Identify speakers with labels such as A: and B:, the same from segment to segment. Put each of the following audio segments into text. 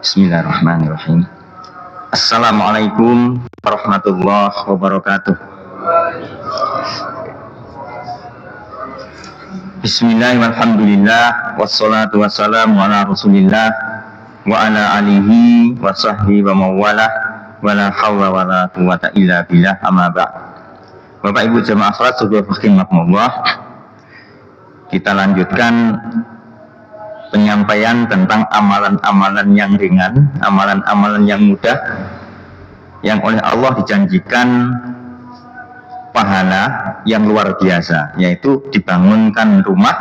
A: Bismillahirrahmanirrahim. Assalamualaikum warahmatullahi wabarakatuh. Bismillahirrahmanirrahim. Wassalatu wassalamu ala rasulillah wa ala alihi wa sahbihi wa mawalah wa la hawla wa la quwwata illa billah, amma ba'd. Bapak Ibu jamaah salat sebuah rahimakumullah, kita lanjutkan penyampaian tentang amalan-amalan yang ringan, amalan-amalan yang mudah, yang oleh Allah dijanjikan pahala yang luar biasa, yaitu dibangunkan rumah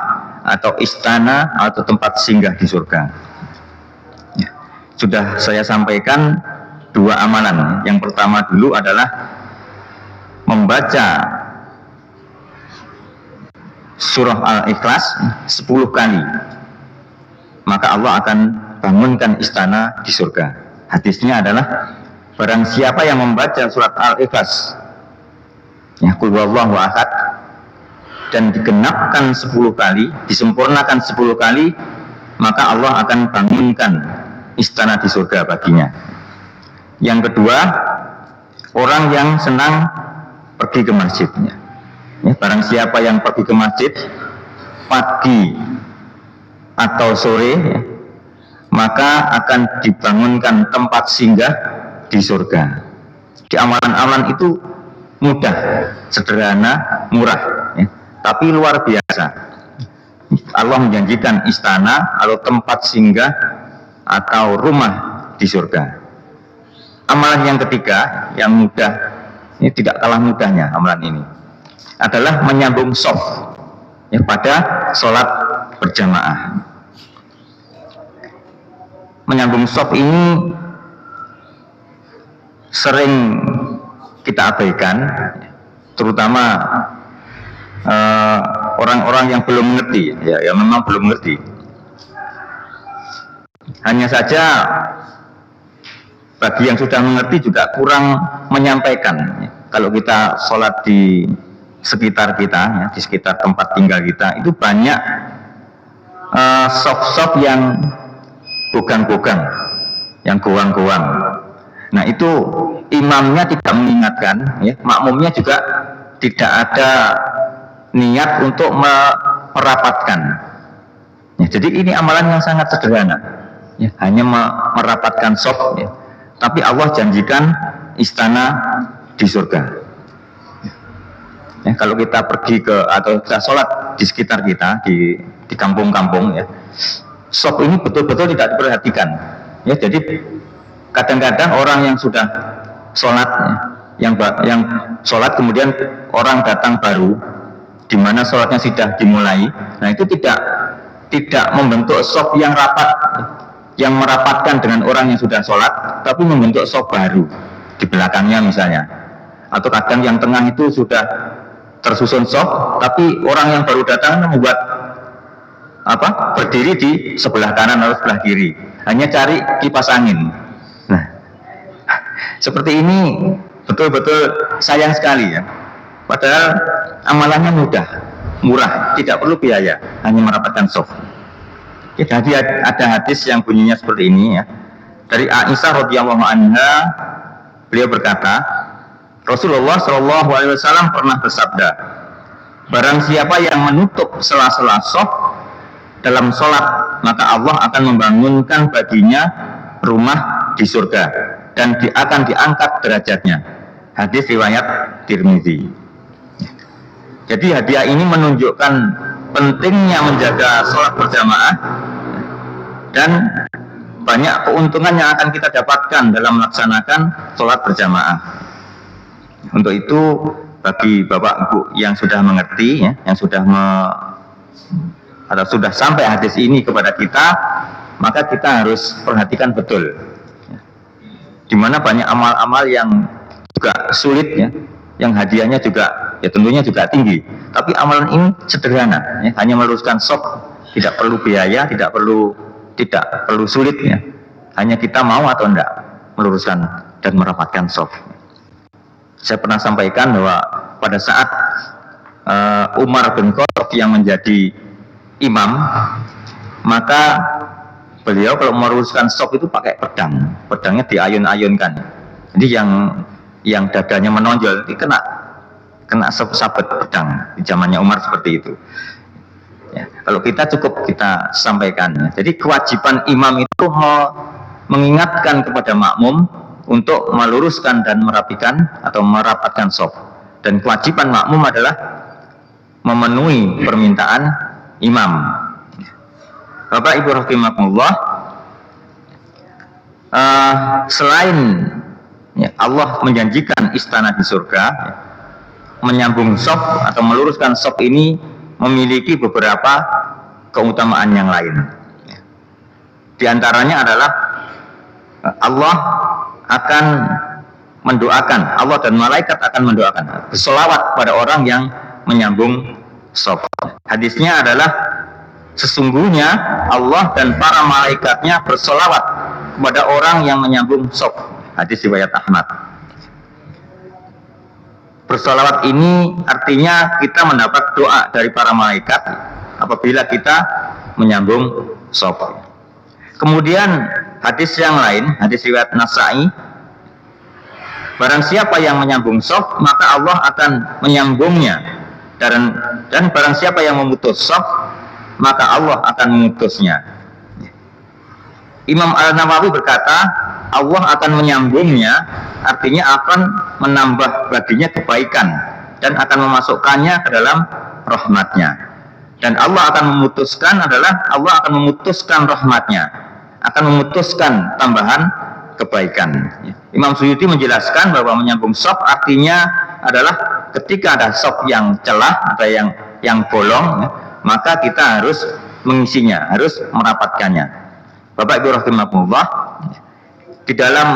A: atau istana atau tempat singgah di surga. Sudah saya sampaikan dua amalan. Yang pertama dulu adalah membaca surah Al-Ikhlas 10 kali, maka Allah akan bangunkan istana di surga. Hadisnya adalah barang siapa yang membaca surat Al-Ikhlas, ya, Qul huwallahu ahad, dan digenapkan 10 kali, disempurnakan 10 kali, maka Allah akan bangunkan istana di surga baginya. Yang kedua, orang yang senang pergi ke masjidnya. Ya, barang siapa yang pergi ke masjid pagi atau sore, ya, maka akan dibangunkan tempat singgah di surga. Di amalan-amalan itu mudah, sederhana, murah, ya, tapi luar biasa. Allah menjanjikan istana atau tempat singgah atau rumah di surga. Amalan yang ketiga, yang mudah, ini tidak kalah mudahnya amalan ini, adalah menyambung shaf, ya, pada sholat berjamaah. Menyambung shaf ini sering kita abaikan, terutama orang-orang yang belum mengerti, ya memang belum mengerti. Hanya saja bagi yang sudah mengerti juga kurang menyampaikan. Kalau kita sholat di sekitar kita, ya, di sekitar tempat tinggal kita, itu banyak shaf-shaf yang gogang-gogang, yang goang-goang. Nah, itu imamnya tidak mengingatkan, ya, makmumnya juga tidak ada niat untuk merapatkan. Ya, jadi ini amalan yang sangat sederhana, ya, hanya merapatkan shaf, ya, tapi Allah janjikan istana di surga. Ya, kalau kita pergi ke atau kita sholat di sekitar kita, di kampung-kampung, ya, shaf ini betul-betul tidak diperhatikan. Ya, jadi kadang-kadang orang yang sudah sholat, ya, yang sholat kemudian orang datang baru, di mana sholatnya sudah dimulai, nah itu tidak membentuk shaf yang rapat, yang merapatkan dengan orang yang sudah sholat, tapi membentuk shaf baru di belakangnya misalnya. Atau kadang yang tengah itu sudah tersusun shaf, tapi orang yang baru datang membuat berdiri di sebelah kanan atau sebelah kiri, hanya cari kipas angin. Nah, seperti ini betul-betul sayang sekali, ya. Padahal amalannya mudah, murah, tidak perlu biaya, hanya merapatkan shaf. Jadi ada hadis yang bunyinya seperti ini, ya. Dari Aisyah radhiyallahu anha, beliau berkata, Rasulullah Shallallahu alaihi wasallam pernah bersabda, barang siapa yang menutup sela-sela shaf dalam sholat, maka Allah akan membangunkan baginya rumah di surga dan akan diangkat derajatnya. Hadis riwayat Tirmidzi. Jadi hadiah ini menunjukkan pentingnya menjaga sholat berjamaah dan banyak keuntungan yang akan kita dapatkan dalam melaksanakan sholat berjamaah. Untuk itu, bagi Bapak Ibu yang sudah mengerti, ya, yang sudah atau sudah sampai hadis ini kepada kita, maka kita harus perhatikan betul, ya, di mana banyak amal-amal yang juga sulit, ya, yang hadiahnya juga, ya, tentunya juga tinggi, tapi amalan ini sederhana, ya, hanya meluruskan shaf, tidak perlu biaya, tidak perlu sulit, ya, hanya kita mau atau enggak meluruskan dan merapatkan shaf. Saya pernah sampaikan bahwa pada saat Umar bin Khattab yang menjadi imam, maka beliau kalau meluruskan sop itu pakai pedang, pedangnya diayun-ayunkan. Jadi yang dadanya menonjol itu kena sabet pedang di zamannya Umar seperti itu. Ya, kalau kita cukup kita sampaikan. Ya. Jadi kewajiban imam itu mengingatkan kepada makmum untuk meluruskan dan merapikan atau merapatkan shaf. Dan kewajiban makmum adalah memenuhi permintaan imam. Bapak Ibu rahimakumullah, selain ya, Allah menjanjikan istana di surga, ya, menyambung shaf atau meluruskan shaf ini memiliki beberapa keutamaan yang lain. Di antaranya adalah Allah akan mendoakan, Allah dan malaikat akan mendoakan, berselawat pada orang yang menyambung shaf. Hadisnya adalah sesungguhnya Allah dan para malaikatnya berselawat kepada orang yang menyambung shaf. Hadis riwayat Ahmad. Bersolawat ini artinya kita mendapat doa dari para malaikat apabila kita menyambung shaf. Kemudian hadis yang lain, hadis riwayat Nasa'i, barang siapa yang menyambung shaf maka Allah akan menyambungnya, dan barang siapa yang memutus shaf maka Allah akan memutusnya. Imam Al-Nawawi berkata, Allah akan menyambungnya, artinya akan menambah baginya kebaikan dan akan memasukkannya ke dalam rahmatnya. Dan Allah akan memutuskan adalah Allah akan memutuskan rahmatnya, akan memutuskan tambahan kebaikan. Imam Suyuti menjelaskan bahwa menyambung shaf artinya adalah ketika ada shaf yang celah atau yang bolong, maka kita harus mengisinya, harus merapatkannya. Bapak Ibu rahimakumullah, di dalam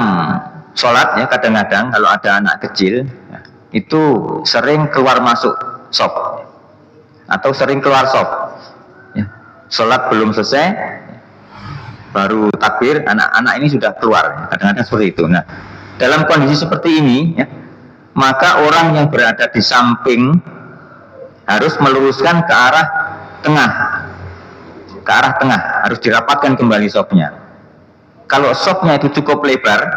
A: sholat ya kadang-kadang kalau ada anak kecil ya, itu sering keluar masuk shaf atau sering keluar shaf. Ya, sholat belum selesai, baru takbir, anak-anak ini sudah keluar. Kadang-kadang seperti itu. Nah, dalam kondisi seperti ini, ya, maka orang yang berada di samping harus meluruskan ke arah tengah. Ke arah tengah, harus dirapatkan kembali shafnya. Kalau shafnya itu cukup lebar,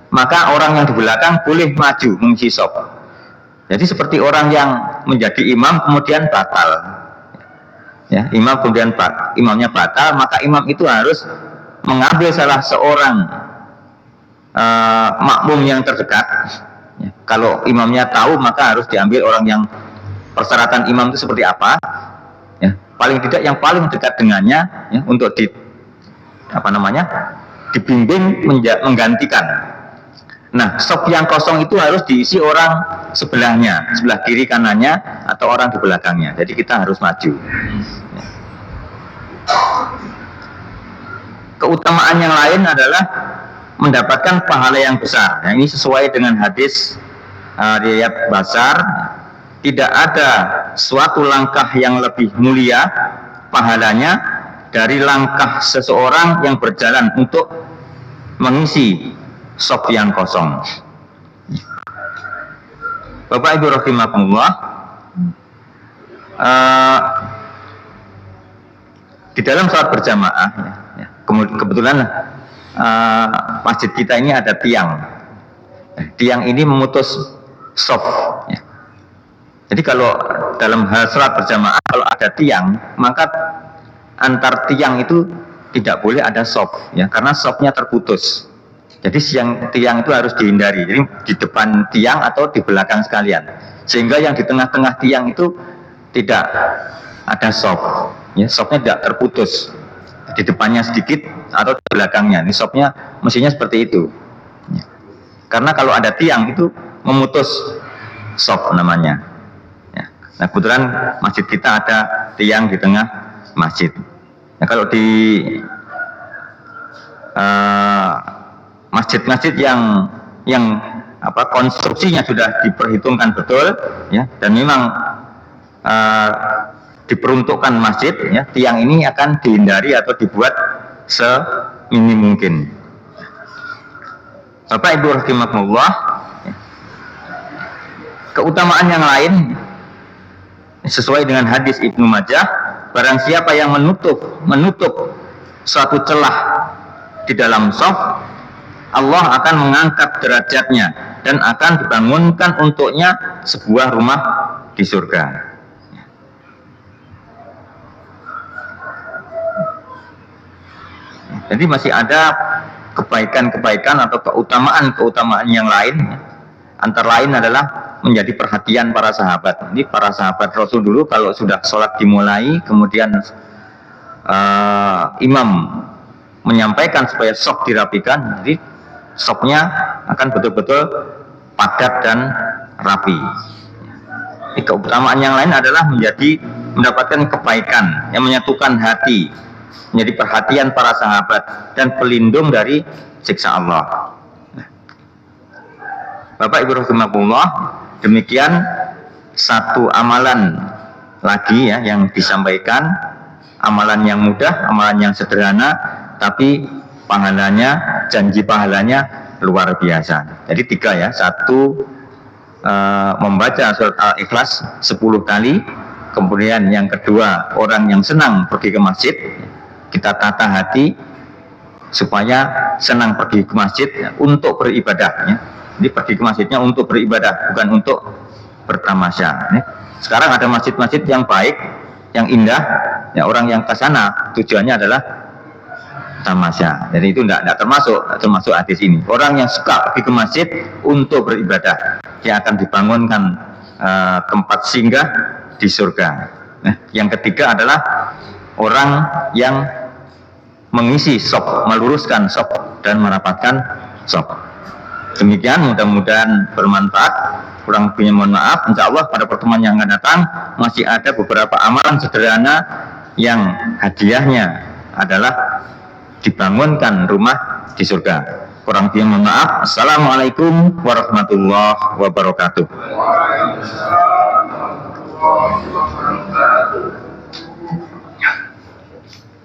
A: maka orang yang di belakang boleh maju mengisi shaf. Jadi seperti orang yang menjadi imam kemudian batal. Ya, imam kemudian imamnya batal, maka imam itu harus mengambil salah seorang makmum yang terdekat. Ya, kalau imamnya tahu, maka harus diambil orang yang persyaratan imam itu seperti apa. Ya, paling tidak yang paling dekat dengannya ya, untuk dibimbing menggantikan. Nah, shaf yang kosong itu harus diisi orang sebelahnya, sebelah kiri kanannya atau orang di belakangnya. Jadi kita harus maju. Keutamaan yang lain adalah mendapatkan pahala yang besar. Nah, ini sesuai dengan hadis riwayat Basar. Tidak ada suatu langkah yang lebih mulia pahalanya dari langkah seseorang yang berjalan untuk mengisi shaf yang kosong. Bapak Ibu rahimakumullah, di dalam sholat berjamaah, ya, kebetulan masjid kita ini ada tiang. Tiang ini memutus shaf. Ya. Jadi kalau dalam hal sholat berjamaah, kalau ada tiang, maka antar tiang itu tidak boleh ada shaf, ya, karena shafnya terputus. Jadi tiang itu harus dihindari. Jadi di depan tiang atau di belakang sekalian, sehingga yang di tengah-tengah tiang itu tidak ada shaf, ya, shafnya tidak terputus. Di depannya sedikit atau di belakangnya. Ini shafnya mestinya seperti itu. Ya. Karena kalau ada tiang itu memutus shaf namanya. Nah, kebetulan masjid kita ada tiang di tengah masjid. Nah, kalau di masjid-masjid yang konstruksinya sudah diperhitungkan betul, ya, dan memang diperuntukkan masjid, ya, tiang ini akan dihindari atau dibuat seminim mungkin. Bapak Ibu rahimakumullah, ya, keutamaan yang lain sesuai dengan hadis Ibnu Majah, barang siapa yang menutup suatu celah di dalam shaf, Allah akan mengangkat derajatnya dan akan dibangunkan untuknya sebuah rumah di surga. Jadi masih ada kebaikan-kebaikan atau keutamaan-keutamaan yang lain. Antara lain adalah menjadi perhatian para sahabat. Ini para sahabat Rasul dulu kalau sudah sholat dimulai, kemudian imam menyampaikan supaya shaf dirapikan, jadi shafnya akan betul-betul padat dan rapi. Keutamaan yang lain adalah mendapatkan kebaikan yang menyatukan hati, menjadi perhatian para sahabat dan pelindung dari siksa Allah. Bapak Ibu rahimakumullah, demikian satu amalan lagi ya yang disampaikan, amalan yang mudah, amalan yang sederhana, tapi pahalanya, janji pahalanya luar biasa. Jadi 3 ya, 1 membaca surat Al-Ikhlas 10 kali, kemudian yang kedua orang yang senang pergi ke masjid, kita tata hati supaya senang pergi ke masjid untuk beribadah ya. Jadi pergi ke masjidnya untuk beribadah, bukan untuk bertamasya ya. Sekarang ada masjid-masjid yang baik, yang indah ya, orang yang ke sana tujuannya adalah tamasya. Jadi itu tidak termasuk hadis ini. Orang yang suka pergi ke masjid untuk beribadah, yang akan dibangunkan tempat singgah di surga. Nah, yang ketiga adalah orang yang mengisi shaf, meluruskan shaf dan merapatkan shaf. Demikian, mudah-mudahan bermanfaat. Kurang lebihnya mohon maaf. Insya Allah pada pertemuan yang akan datang masih ada beberapa amalan sederhana yang hadiahnya adalah dibangunkan rumah di surga. Kurang lebihnya mohon maaf. Assalamualaikum warahmatullahi wabarakatuh.